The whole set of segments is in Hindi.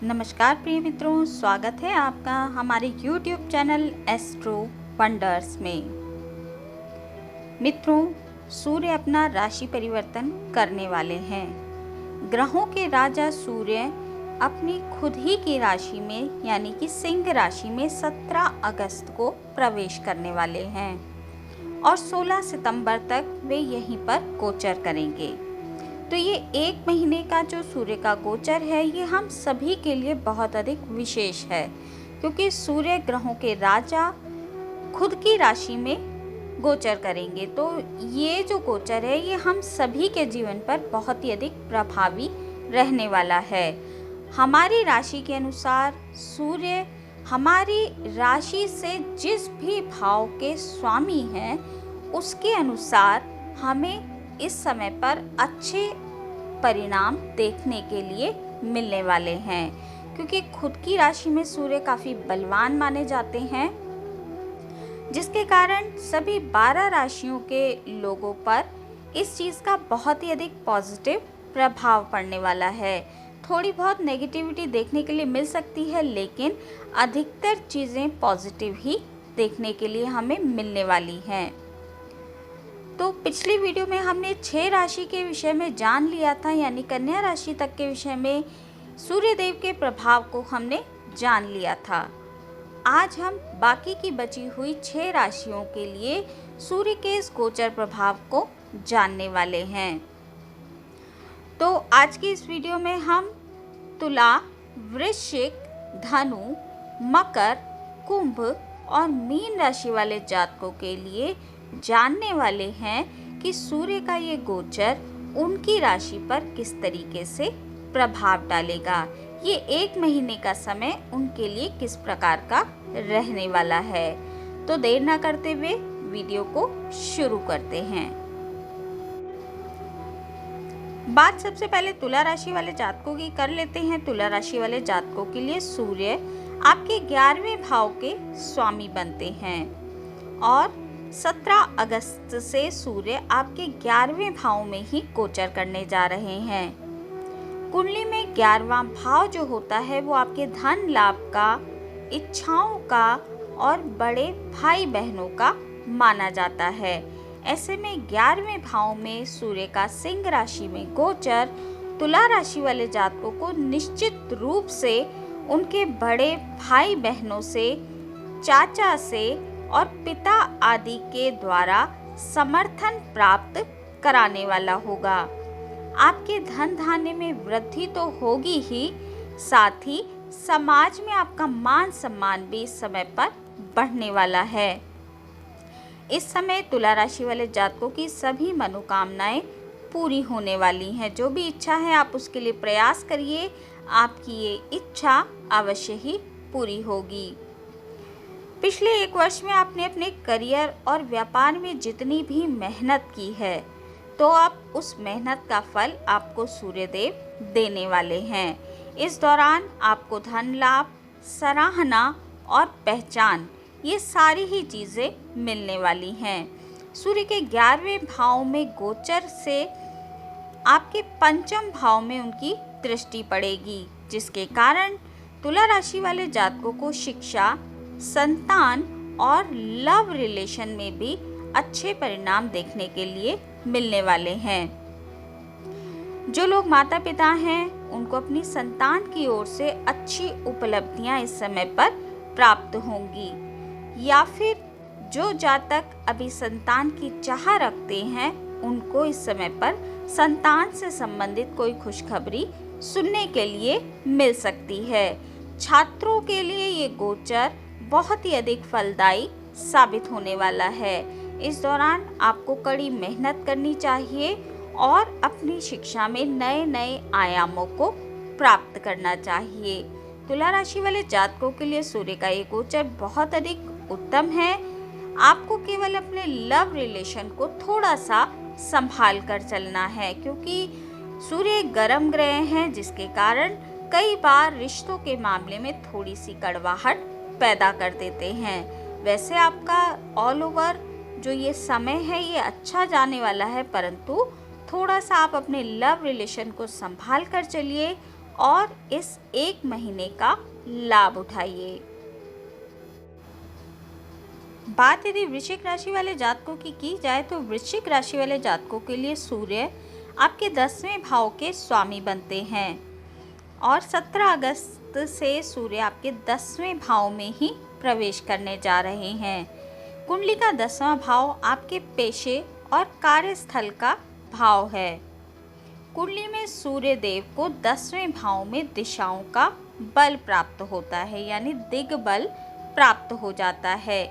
नमस्कार प्रिय मित्रों, स्वागत है आपका हमारे YouTube चैनल एस्ट्रो वंडर्स में। मित्रों, सूर्य अपना राशि परिवर्तन करने वाले हैं। ग्रहों के राजा सूर्य अपनी खुद ही की राशि में यानी कि सिंह राशि में 17 अगस्त को प्रवेश करने वाले हैं और 16 सितंबर तक वे यहीं पर गोचर करेंगे। तो ये एक महीने का जो सूर्य का गोचर है ये हम सभी के लिए बहुत अधिक विशेष है, क्योंकि सूर्य ग्रहों के राजा खुद की राशि में गोचर करेंगे। तो ये जो गोचर है ये हम सभी के जीवन पर बहुत ही अधिक प्रभावी रहने वाला है। हमारी राशि के अनुसार सूर्य हमारी राशि से जिस भी भाव के स्वामी हैं उसके अनुसार हमें इस समय पर अच्छे परिणाम देखने के लिए मिलने वाले हैं, क्योंकि खुद की राशि में सूर्य काफी बलवान माने जाते हैं, जिसके कारण सभी 12 राशियों के लोगों पर इस चीज का बहुत ही अधिक पॉजिटिव प्रभाव पड़ने वाला है। थोड़ी बहुत नेगेटिविटी देखने के लिए मिल सकती है, लेकिन अधिकतर चीजें पॉजिटिव ही देखने के लिए हमें मिलने वाली हैं। तो पिछली वीडियो में हमने 6 राशि के विषय में जान लिया था, यानी कन्या राशि तक के विषय में सूर्य देव के प्रभाव को हमने जान लिया था। आज हम बाकी की बची हुई 6 राशियों के लिए सूर्य के इस गोचर प्रभाव को जानने वाले हैं। तो आज की इस वीडियो में हम तुला, वृश्चिक, धनु, मकर, कुंभ और मीन राशि वाले जातकों के लिए जानने वाले हैं कि सूर्य का ये गोचर उनकी राशि पर किस तरीके से प्रभाव डालेगा। ये एक महीने का समय उनके लिए किस प्रकार का रहने वाला है। तो देर ना करते हुए वीडियो को शुरू करते हैं। बात सबसे पहले तुला राशि वाले जातकों की कर लेते हैं। तुला राशि वाले जातकों के लिए सूर्य आपके 11वें भाव के स्वामी बनते हैं और 17 अगस्त से सूर्य आपके 11वें भाव में ही गोचर करने जा रहे हैं। कुंडली में 11वां भाव जो होता है वो आपके धन लाभ का, इच्छाओं का और बड़े भाई बहनों का माना जाता है। ऐसे में 11वें भाव में सूर्य का सिंह राशि में गोचर तुला राशि वाले जातकों को निश्चित रूप से उनके बड़े भाई बहनों से, चाचा से और पिता आदि के द्वारा समर्थन प्राप्त कराने वाला होगा। आपके धन धान्य में वृद्धि तो होगी ही, साथ ही समाज में आपका मान सम्मान भी इस समय पर बढ़ने वाला है। इस समय तुला राशि वाले जातकों की सभी मनोकामनाएं पूरी होने वाली हैं। जो भी इच्छा है आप उसके लिए प्रयास करिए, आपकी ये इच्छा अवश्य ही पूरी होगी। पिछले 1 वर्ष में आपने अपने करियर और व्यापार में जितनी भी मेहनत की है, तो अब उस मेहनत का फल आपको सूर्यदेव देने वाले हैं। इस दौरान आपको धन लाभ, सराहना और पहचान ये सारी ही चीज़ें मिलने वाली हैं। सूर्य के 11वें भाव में गोचर से आपके 5वें भाव में उनकी दृष्टि पड़ेगी, जिसके कारण तुला राशि वाले जातकों को शिक्षा, संतान और लव रिलेशन में भी अच्छे परिणाम देखने के लिए मिलने वाले हैं। जो लोग माता पिता हैं उनको अपनी संतान की ओर से अच्छी उपलब्धियां इस समय पर प्राप्त होंगी, या फिर जो जातक अभी संतान की चाह रखते हैं उनको इस समय पर संतान से संबंधित कोई खुशखबरी सुनने के लिए मिल सकती है। छात्रों के लिए ये गोचर बहुत ही अधिक फलदायी साबित होने वाला है। इस दौरान आपको कड़ी मेहनत करनी चाहिए और अपनी शिक्षा में नए नए आयामों को प्राप्त करना चाहिए। तुला राशि वाले जातकों के लिए सूर्य का ये गोचर बहुत अधिक उत्तम है। आपको केवल अपने लव रिलेशन को थोड़ा सा संभाल कर चलना है, क्योंकि सूर्य गर्म ग्रह हैं, जिसके कारण कई बार रिश्तों के मामले में थोड़ी सी कड़वाहट पैदा कर देते हैं। वैसे आपका ऑल ओवर जो ये समय है ये अच्छा जाने वाला है, परंतु थोड़ा सा आप अपने लव रिलेशन को संभाल कर चलिए और इस 1 महीने का लाभ उठाइए। बात यदि वृश्चिक राशि वाले जातकों की जाए तो वृश्चिक राशि वाले जातकों के लिए सूर्य आपके 10वें भाव के स्वामी बनते हैं और 17 अगस्त से सूर्य आपके 10वें भाव में ही प्रवेश करने जा रहे हैं। कुंडली का 10वां भाव आपके पेशे और कार्यस्थल का भाव है। कुंडली में सूर्य देव को 10वें भाव में दिशाओं का बल प्राप्त होता है, यानी दिग्बल प्राप्त हो जाता है,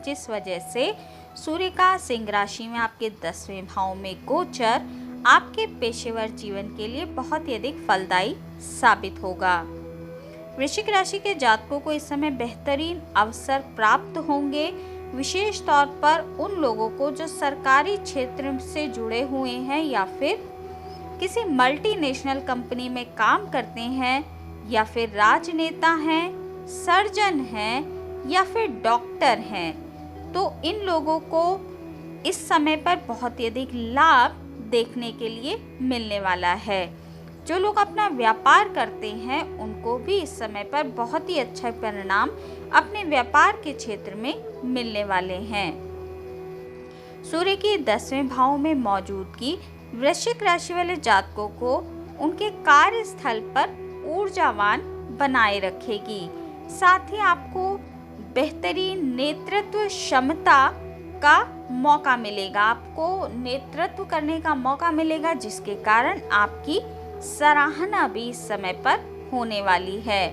जिस वजह से सूर्य का सिंह राशि में आपके 10वें भाव में गोचर आपके पेशेवर जीवन के लिए बहुत ही अधिक फलदायी साबित होगा। वृश्चिक राशि के जातकों को इस समय बेहतरीन अवसर प्राप्त होंगे, विशेष तौर पर उन लोगों को जो सरकारी क्षेत्र से जुड़े हुए हैं या फिर किसी मल्टीनेशनल कंपनी में काम करते हैं या फिर राजनेता हैं, सर्जन हैं या फिर डॉक्टर हैं, तो इन लोगों को इस समय पर बहुत ही अधिक लाभ देखने के लिए मिलने वाला है। जो लोग अपना व्यापार करते हैं उनको भी इस समय पर बहुत ही अच्छा परिणाम अपने व्यापार के क्षेत्र में मिलने वाले हैं। सूर्य की 10वें भाव में मौजूदगी वृश्चिक राशि वाले जातकों को उनके कार्यस्थल पर ऊर्जावान बनाए रखेगी। साथ ही आपको बेहतरीन नेतृत्व क्षमता का मौका मिलेगा, आपको नेतृत्व करने का मौका मिलेगा, जिसके कारण आपकी सराहना भी इस समय पर होने वाली है।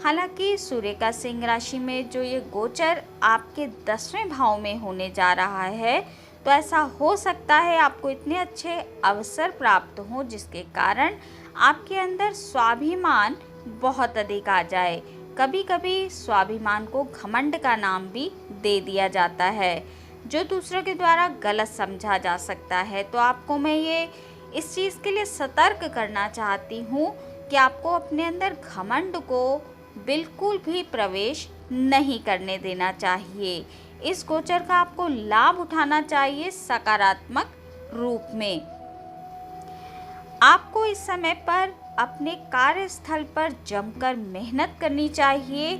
हालांकि सूर्य का सिंह राशि में जो ये गोचर आपके 10वें भाव में होने जा रहा है, तो ऐसा हो सकता है आपको इतने अच्छे अवसर प्राप्त हो जिसके कारण आपके अंदर स्वाभिमान बहुत अधिक आ जाए। कभी कभी स्वाभिमान को घमंड का नाम भी दे दिया जाता है, जो दूसरों के द्वारा गलत समझा जा सकता है। तो आपको मैं ये इस चीज़ के लिए सतर्क करना चाहती हूँ कि आपको अपने अंदर घमंड को बिल्कुल भी प्रवेश नहीं करने देना चाहिए। इस गोचर का आपको लाभ उठाना चाहिए सकारात्मक रूप में। आपको इस समय पर अपने कार्यस्थल पर जमकर मेहनत करनी चाहिए।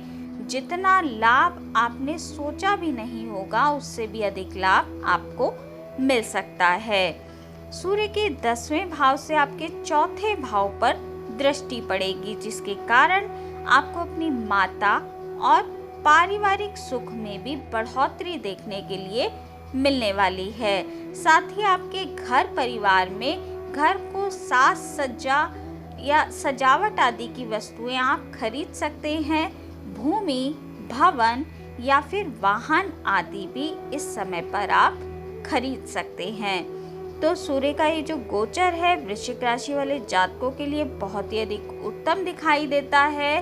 जितना लाभ आपने सोचा भी नहीं होगा, उससे भी अधिक लाभ आपको मिल सकता है। सूर्य के 10वें भाव से आपके 4थे भाव पर दृष्टि पड़ेगी, जिसके कारण आपको अपनी माता और पारिवारिक सुख में भी बढ़ोतरी देखने के लिए मिलने वाली है। साथ ही आपके घर परिवार में घर को साज सज्जा या सजावट आदि की वस्तुएं आप खरीद सकते हैं। भूमि, भवन या फिर वाहन आदि भी इस समय पर आप खरीद सकते हैं। तो सूर्य का ये जो गोचर है वृश्चिक राशि वाले जातकों के लिए बहुत ही अधिक उत्तम दिखाई देता है।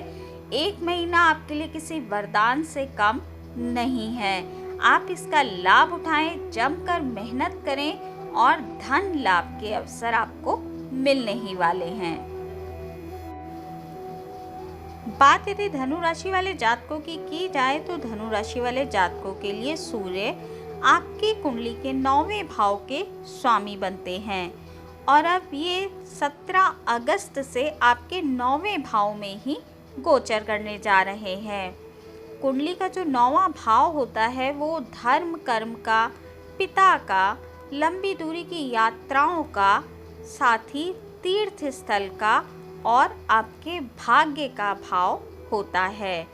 1 महीना आपके लिए किसी वरदान से कम नहीं है। आप इसका लाभ उठाएं, जमकर मेहनत करें और धन लाभ के अवसर आपको मिलने ही वाले हैं। बात यदि धनु राशि वाले जातकों की जाए तो धनु राशि वाले जातकों के लिए सूर्य आपकी कुंडली के 9वें भाव के स्वामी बनते हैं और अब ये 17 अगस्त से आपके 9वें भाव में ही गोचर करने जा रहे हैं। कुंडली का जो 9वां भाव होता है वो धर्म कर्म का, पिता का, लंबी दूरी की यात्राओं का, साथ ही तीर्थ स्थल का और आपके भाग्य का भाव होता है।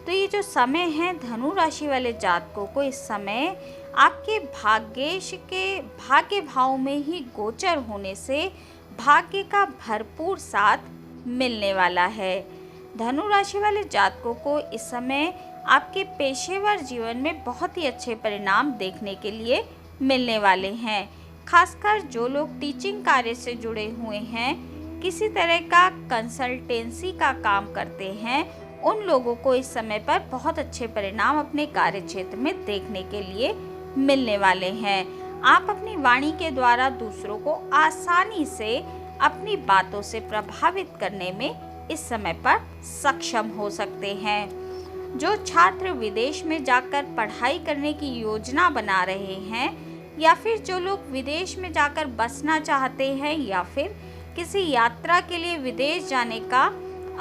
तो ये जो समय है धनु राशि वाले जातकों को इस समय आपके भाग्येश के भाग्य भाव में ही गोचर होने से भाग्य का भरपूर साथ मिलने वाला है। धनु राशि वाले जातकों को इस समय आपके पेशेवर जीवन में बहुत ही अच्छे परिणाम देखने के लिए मिलने वाले हैं। खासकर जो लोग टीचिंग कार्य से जुड़े हुए हैं, किसी तरह का कंसल्टेंसी का काम करते हैं, उन लोगों को इस समय पर बहुत अच्छे परिणाम अपने कार्य क्षेत्र में देखने के लिए मिलने वाले हैं। आप अपनी वाणी के द्वारा दूसरों को आसानी से अपनी बातों से प्रभावित करने में इस समय पर सक्षम हो सकते हैं। जो छात्र विदेश में जाकर पढ़ाई करने की योजना बना रहे हैं या फिर जो लोग विदेश में जाकर बसना चाहते हैं या फिर किसी यात्रा के लिए विदेश जाने का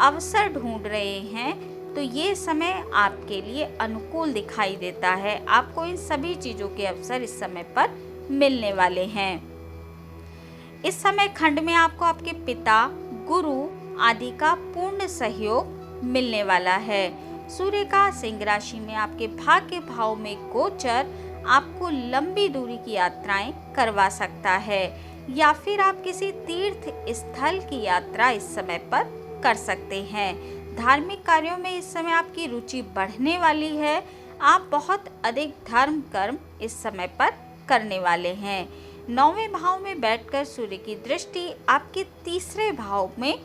अवसर ढूंढ रहे हैं तो ये समय आपके लिए अनुकूल दिखाई देता है। आपको इन सभी चीज़ों के अवसर इस समय पर मिलने वाले हैं। इस समय खंड में आपको आपके पिता, गुरु आदि का पूर्ण सहयोग मिलने वाला है। सूर्य का सिंह राशि में आपके भाग्य भाव में गोचर आपको लंबी दूरी की यात्राएं करवा सकता है, या फिर आप किसी तीर्थ स्थल की यात्रा इस समय पर कर सकते हैं। धार्मिक कार्यों में इस समय आपकी रुचि बढ़ने वाली है। आप बहुत अधिक धर्म कर्म इस समय पर करने वाले हैं। 9वें भाव में बैठकर सूर्य की दृष्टि आपके 3रे भाव में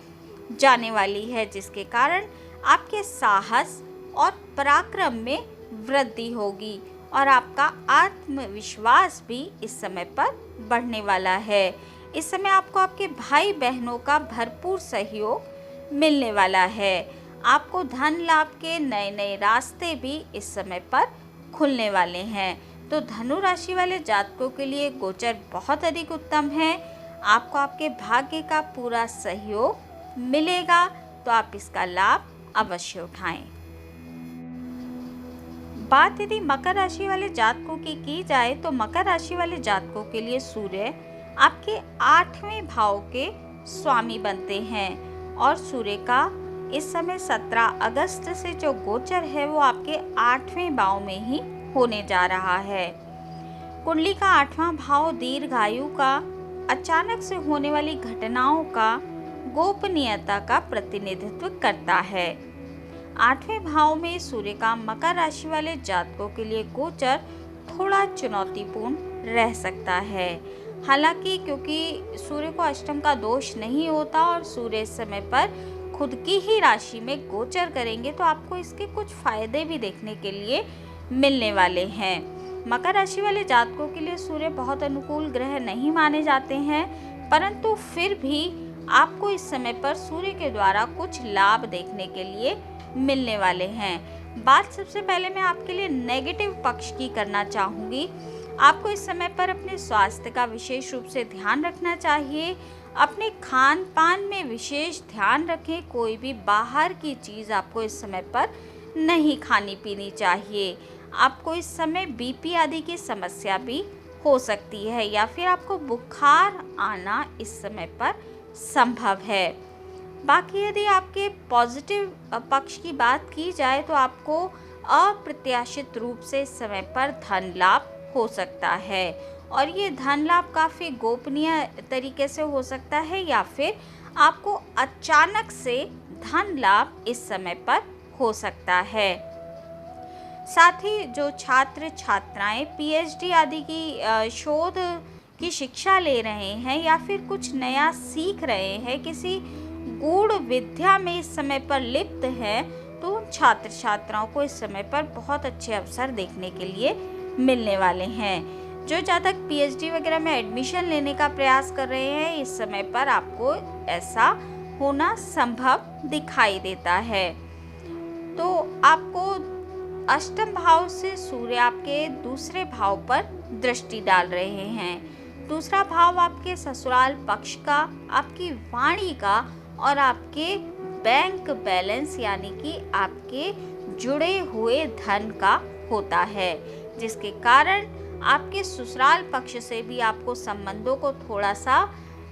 जाने वाली है, जिसके कारण आपके साहस और पराक्रम में वृद्धि होगी और आपका आत्मविश्वास भी इस समय पर बढ़ने वाला है। इस समय आपको आपके भाई बहनों का भरपूर सहयोग मिलने वाला है। आपको धन लाभ के नए नए रास्ते भी इस समय पर खुलने वाले हैं। तो धनु राशि वाले जातकों के लिए गोचर बहुत अधिक उत्तम है। आपको आपके भाग्य का पूरा सहयोग मिलेगा, तो आप इसका लाभ अवश्य उठाएं। बात यदि मकर राशि वाले जातकों की जाए तो मकर राशि वाले जातकों के लिए सूर्य आपके 8वें भाव के स्वामी बनते हैं और सूर्य का इस समय 17 अगस्त से जो गोचर है वो आपके 8वें भाव में ही होने जा रहा है। कुंडली का 8वां भाव दीर्घायु का, अचानक से होने वाली घटनाओं का, गोपनीयता का प्रतिनिधित्व करता है। 8वें भाव में सूर्य का मकर राशि वाले जातकों के लिए गोचर थोड़ा चुनौतीपूर्ण रह सकता है। हालांकि क्योंकि सूर्य को अष्टम का दोष नहीं होता और सूर्य इस समय पर खुद की ही राशि में गोचर करेंगे तो आपको इसके कुछ फायदे भी देखने के लिए मिलने वाले हैं। मकर राशि वाले जातकों के लिए सूर्य बहुत अनुकूल ग्रह नहीं माने जाते हैं, परंतु फिर भी आपको इस समय पर सूर्य के द्वारा कुछ लाभ देखने के लिए मिलने वाले हैं। बात सबसे पहले मैं आपके लिए नेगेटिव पक्ष की करना चाहूँगी। आपको इस समय पर अपने स्वास्थ्य का विशेष रूप से ध्यान रखना चाहिए। अपने खान पान में विशेष ध्यान रखें। कोई भी बाहर की चीज़ आपको इस समय पर नहीं खानी पीनी चाहिए। आपको इस समय बीपी आदि की समस्या भी हो सकती है या फिर आपको बुखार आना इस समय पर संभव है। बाकी यदि आपके पॉजिटिव पक्ष की बात की जाए तो आपको अप्रत्याशित रूप से इस समय पर धन लाभ हो सकता है और ये धन लाभ काफ़ी गोपनीय तरीके से हो सकता है या फिर आपको अचानक से धन लाभ इस समय पर हो सकता है। साथ ही जो छात्र छात्राएं पीएचडी आदि की शोध की शिक्षा ले रहे हैं या फिर कुछ नया सीख रहे हैं, किसी गूढ़ विद्या में इस समय पर लिप्त हैं, तो उन छात्र छात्राओं को इस समय पर बहुत अच्छे अवसर देखने के लिए मिलने वाले हैं। जो जातक पीएचडी वगैरह में एडमिशन लेने का प्रयास कर रहे हैं, इस समय पर आपको ऐसा होना संभव दिखाई देता है। तो आपको अष्टम भाव से सूर्य आपके दूसरे भाव पर दृष्टि डाल रहे हैं। दूसरा भाव आपके ससुराल पक्ष का, आपकी वाणी का और आपके बैंक बैलेंस यानी कि आपके जुड़े हुए धन का होता है, जिसके कारण आपके ससुराल पक्ष से भी आपको संबंधों को थोड़ा सा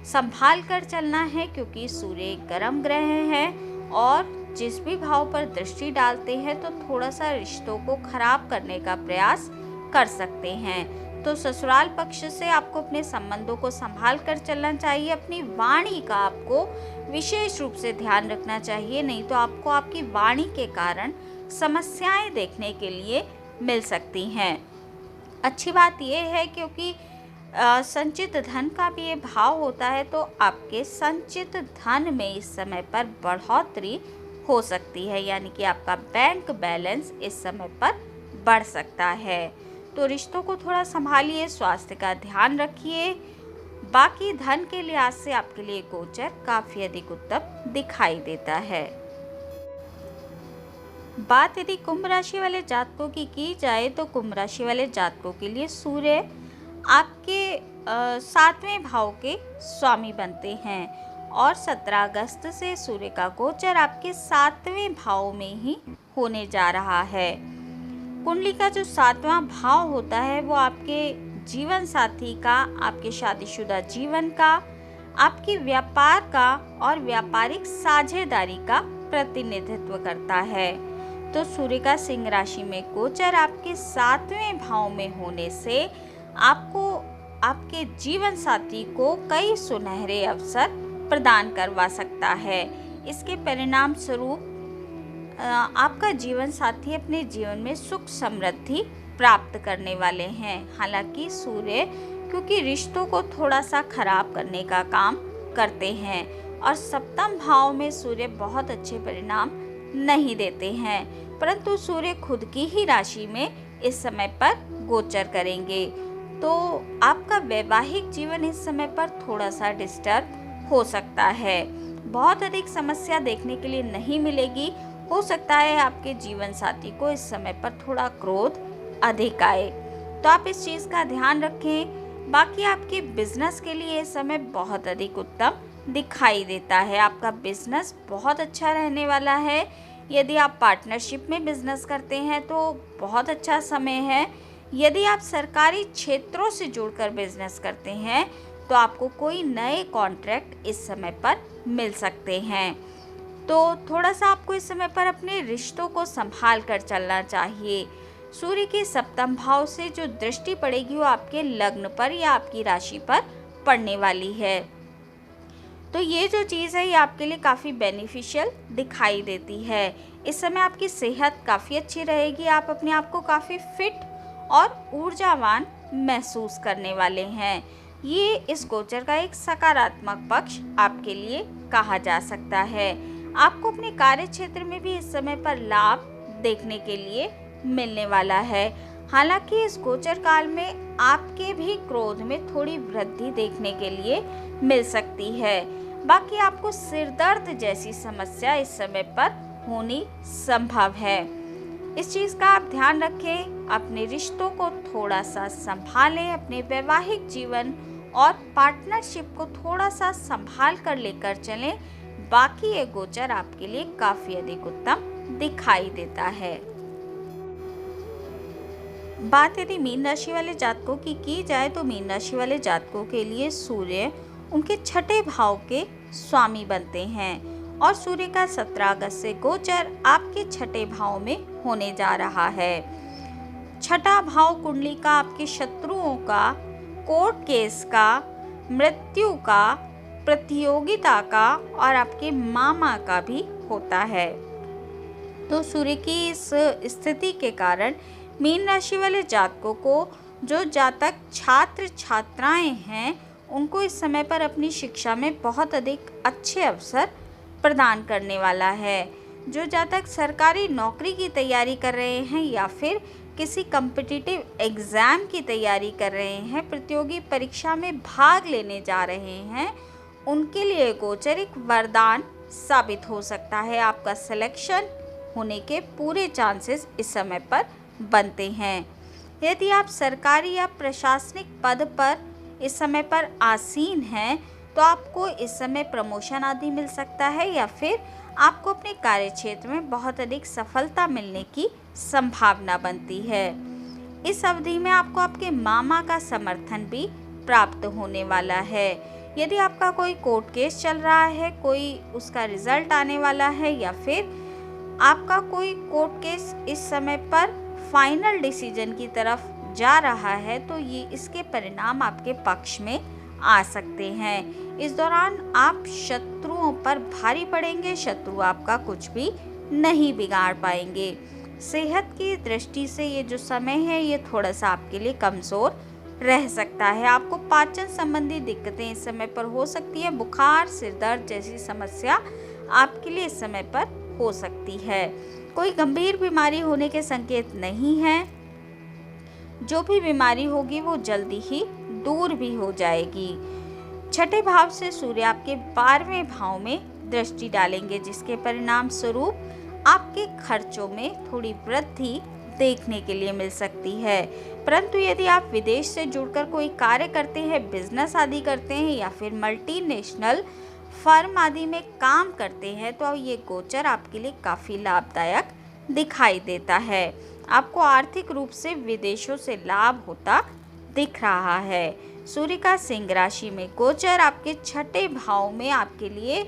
संभाल कर चलना है, क्योंकि सूर्य एक गर्म ग्रह है और जिस भी भाव पर दृष्टि डालते हैं तो थोड़ा सा रिश्तों को खराब करने का प्रयास कर सकते हैं। तो ससुराल पक्ष से आपको अपने संबंधों को संभाल कर चलना चाहिए। अपनी वाणी का आपको विशेष रूप से ध्यान रखना चाहिए, नहीं तो आपको आपकी वाणी के कारण समस्याएं देखने के लिए मिल सकती हैं। अच्छी बात यह है क्योंकि संचित धन का भी ये भाव होता है, तो आपके संचित धन में इस समय पर बढ़ोतरी हो सकती है, यानी कि आपका बैंक बैलेंस इस समय पर बढ़ सकता है। तो रिश्तों को थोड़ा संभालिए, स्वास्थ्य का ध्यान रखिए। बाकी धन के लिहाज से आपके लिए गोचर काफ़ी अधिक उत्तम दिखाई देता है। बात यदि कुंभ राशि वाले जातकों की जाए तो कुंभ राशि वाले जातकों के लिए सूर्य आपके 7वें भाव के स्वामी बनते हैं और 17 अगस्त से सूर्य का गोचर आपके 7वें भाव में ही होने जा रहा है। कुंडली का जो 7वां भाव होता है वो आपके जीवन साथी का, आपके शादीशुदा जीवन का, आपके व्यापार का और व्यापारिक साझेदारी का प्रतिनिधित्व करता है। तो सूर्य का सिंह राशि में गोचर आपके 7वें भाव में होने से आपको आपके जीवन साथी को कई सुनहरे अवसर प्रदान करवा सकता है। इसके परिणाम स्वरूप आपका जीवन साथी अपने जीवन में सुख समृद्धि प्राप्त करने वाले हैं। हालांकि सूर्य क्योंकि रिश्तों को थोड़ा सा खराब करने का काम करते हैं और सप्तम भाव में सूर्य बहुत अच्छे परिणाम नहीं देते हैं, परंतु सूर्य खुद की ही राशि में इस समय पर गोचर करेंगे। तो आपका वैवाहिक जीवन इस समय पर थोड़ा सा डिस्टर्ब हो सकता है। बहुत अधिक समस्या देखने के लिए नहीं मिलेगी। हो सकता है आपके जीवन साथी को इस समय पर थोड़ा क्रोध अधिक आए, तो आप इस चीज़ का ध्यान रखें। बाकी आपके बिजनेस के लिए इस समय बहुत अधिक उत्तम दिखाई देता है। आपका बिजनेस बहुत अच्छा रहने वाला है। यदि आप पार्टनरशिप में बिजनेस करते हैं तो बहुत अच्छा समय है। यदि आप सरकारी क्षेत्रों से जुड़कर बिजनेस करते हैं तो आपको कोई नए कॉन्ट्रैक्ट इस समय पर मिल सकते हैं। तो थोड़ा सा आपको इस समय पर अपने रिश्तों को संभाल कर चलना चाहिए। सूर्य के सप्तम भाव से जो दृष्टि पड़ेगी वो आपके लग्न पर या आपकी राशि पर पड़ने वाली है। तो ये जो चीज़ है ये आपके लिए काफ़ी बेनिफिशियल दिखाई देती है। इस समय आपकी सेहत काफ़ी अच्छी रहेगी। आप अपने आप को काफ़ी फिट और ऊर्जावान महसूस करने वाले हैं। ये इस गोचर का एक सकारात्मक पक्ष आपके लिए कहा जा सकता है। आपको अपने कार्य क्षेत्र में भी इस समय पर लाभ देखने के लिए मिलने वाला है। हालांकि इस गोचर काल में आपके भी क्रोध में थोड़ी वृद्धि देखने के लिए मिल सकती है। बाकी आपको सिर दर्द जैसी समस्या इस समय पर होनी संभव है। इस चीज़ का आप ध्यान रखें। अपने रिश्तों को थोड़ा सा संभालें। अपने वैवाहिक जीवन और पार्टनरशिप को थोड़ा सा संभाल कर लेकर चलें। बाकी ये गोचर आपके लिए काफ़ी अधिक उत्तम दिखाई देता है। बात यदि मीन राशि वाले जातकों की जाए तो मीन राशि वाले जातकों के लिए सूर्य उनके 6ठे भाव के स्वामी बनते हैं और सूर्य का 17 अगस्त से गोचर आपके 6ठे भाव में होने जा रहा है। 6ठा भाव कुंडली का आपके शत्रुओं का, कोर्ट केस का, मृत्यु का, प्रतियोगिता का और आपके मामा का भी होता है। तो सूर्य की इस स्थिति के कारण मीन राशि वाले जातकों को, जो जातक छात्र छात्राएं हैं, उनको इस समय पर अपनी शिक्षा में बहुत अधिक अच्छे अवसर प्रदान करने वाला है। जो जातक सरकारी नौकरी की तैयारी कर रहे हैं या फिर किसी कॉम्पिटिटिव एग्ज़ाम की तैयारी कर रहे हैं, प्रतियोगी परीक्षा में भाग लेने जा रहे हैं, उनके लिए गोचर एक वरदान साबित हो सकता है। आपका सिलेक्शन होने के पूरे चांसेस इस समय पर बनते हैं। यदि आप सरकारी या प्रशासनिक पद पर इस समय पर आसीन हैं तो आपको इस समय प्रमोशन आदि मिल सकता है या फिर आपको अपने कार्य क्षेत्र में बहुत अधिक सफलता मिलने की संभावना बनती है। इस अवधि में आपको आपके मामा का समर्थन भी प्राप्त होने वाला है। यदि आपका कोई कोर्ट केस चल रहा है, कोई उसका रिजल्ट आने वाला है या फिर आपका कोई कोर्ट केस इस समय पर फाइनल डिसीजन की तरफ जा रहा है, तो ये इसके परिणाम आपके पक्ष में आ सकते हैं। इस दौरान आप शत्रुओं पर भारी पड़ेंगे। शत्रु आपका कुछ भी नहीं बिगाड़ पाएंगे। सेहत की दृष्टि से ये जो समय है ये थोड़ा सा आपके लिए कमज़ोर रह सकता है। आपको पाचन संबंधी दिक्कतें इस समय पर हो सकती है। बुखार, सिर दर्द जैसी समस्या आपके लिए इस समय पर हो सकती है। कोई गंभीर बीमारी होने के संकेत नहीं हैं। जो भी बीमारी होगी वो जल्दी ही दूर भी हो जाएगी। 6ठे भाव से सूर्य आपके 12वें भाव में दृष्टि डालेंगे, जिसके परिणाम स्वरूप आपके खर्चों में थोड़ी वृद्धि देखने के लिए मिल सकती है। परंतु यदि आप विदेश से जुड़कर कोई कार्य करते हैं, बिजनेस आदि करते हैं या फिर मल्टीनेशनल फर्म आदि में काम करते हैं तो ये गोचर आपके लिए काफ़ी लाभदायक दिखाई देता है। आपको आर्थिक रूप से विदेशों से लाभ होता दिख रहा है। सूर्य का सिंह राशि में गोचर आपके छठे भाव में आपके लिए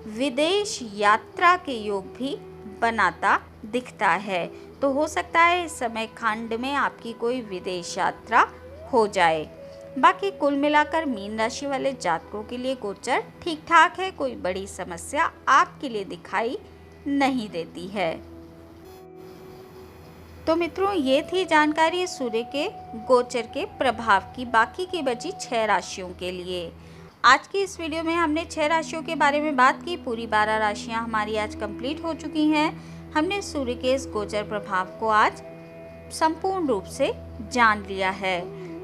विदेश यात्रा के योग भी बनाता दिखता है। तो हो सकता है इस समय खंड में आपकी कोई विदेश यात्रा हो जाए। बाकी कुल मिलाकर मीन राशि वाले जातकों के लिए गोचर ठीक ठाक है, कोई बड़ी समस्या आपके लिए दिखाई नहीं देती है। तो मित्रों, ये थी जानकारी सूर्य के गोचर के प्रभाव की। बाकी की बची 6 राशियों के लिए। आज की इस वीडियो में हमने 6 राशियों के बारे में बात की। पूरी 12 राशियां हमारी आज कंप्लीट हो चुकी हैं। हमने सूर्य के इस गोचर प्रभाव को आज संपूर्ण रूप से जान लिया है।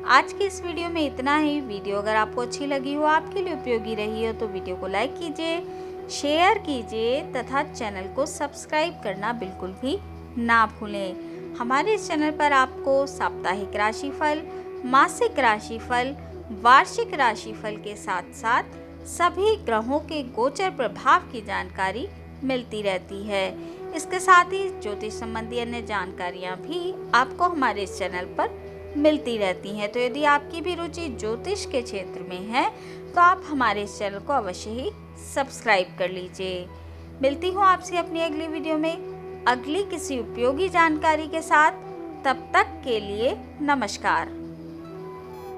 आज की इस वीडियो में इतना ही। वीडियो अगर आपको अच्छी लगी हो, आपके लिए उपयोगी रही हो, तो वीडियो को लाइक कीजिए, शेयर कीजिए तथा चैनल को सब्सक्राइब करना बिल्कुल भी ना भूलें। हमारे इस चैनल पर आपको साप्ताहिक राशिफल, मासिक राशिफल, वार्षिक राशिफल के साथ साथ सभी ग्रहों के गोचर प्रभाव की जानकारी मिलती रहती है। इसके साथ ही ज्योतिष संबंधी अन्य जानकारियाँ भी आपको हमारे इस चैनल पर मिलती रहती हैं। तो यदि आपकी भी रुचि ज्योतिष के क्षेत्र में है तो आप हमारे इस चैनल को अवश्य ही सब्सक्राइब कर लीजिए। मिलती हूँ आपसे अपनी अगली वीडियो में अगली किसी उपयोगी जानकारी के साथ। तब तक के लिए नमस्कार।